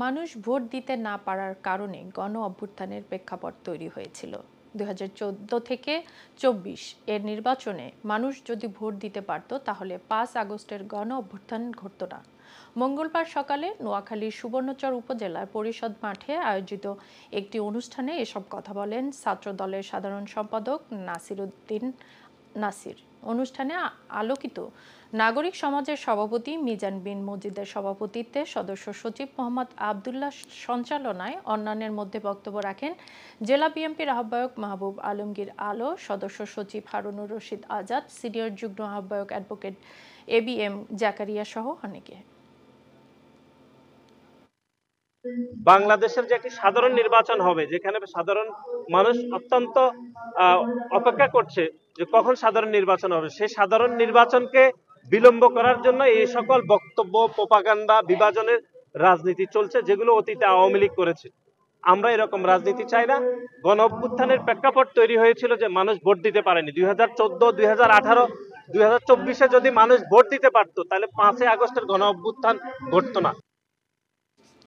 মানুষ ভোট দিতে না পারার কারণে গণ অভ্যুত্থানের প্রেক্ষাপট তৈরি হয়েছিল। 2014 থেকে 24 এর নির্বাচনে মানুষ যদি ভোট দিতে পারত তাহলে 5 আগস্টের গণ অভ্যুত্থান ঘটত না। মঙ্গলবার সকালে নোয়াখালীর সুবর্ণচর উপজেলার পরিষদ মাঠে আয়োজিত একটি অনুষ্ঠানে এসব কথা বলেন ছাত্রদলের সাধারণ সম্পাদক নাসির উদ্দিন নাসির। অনুষ্ঠানে আলোকিত নাগরিক সমাজের সভাপতি মিজান বিন মজিদের সভাপতিত্বে সদস্য সচিব মোহাম্মদ আবদুল্লাহ সঞ্চালনায় অন্যান্যের মধ্যে বক্তব্য রাখেন জেলা বিএনপির আহ্বায়ক মাহবুব আলমগীর আলো, সদস্য সচিব হারুনুর রশিদ আজাদ, সিনিয়র যুগ্ম আহ্বায়ক অ্যাডভোকেট ABM জাকারিয়া সহ অনেকে। বাংলাদেশের যে একটি সাধারণ নির্বাচন হবে, যেখানে সাধারণ মানুষ অত্যন্ত অপেক্ষা করছে যে কখন সাধারণ নির্বাচন হবে, সেই সাধারণ নির্বাচনকে বিলম্ব করার জন্য এই সকল বক্তব্য, প্রোপাগান্ডা, বিভাজনের রাজনীতি চলছে, যেগুলো অতীতে আওয়ামী লীগ করেছে। আমরা এরকম রাজনীতি চাই না। গণ অভ্যুত্থানের প্রেক্ষাপট তৈরি হয়েছিল যে মানুষ ভোট দিতে পারেনি। 2014, 2018, 2024-এ যদি মানুষ ভোট দিতে পারতো তাহলে 5 আগস্টের গণ অভ্যুত্থান ঘটতো না।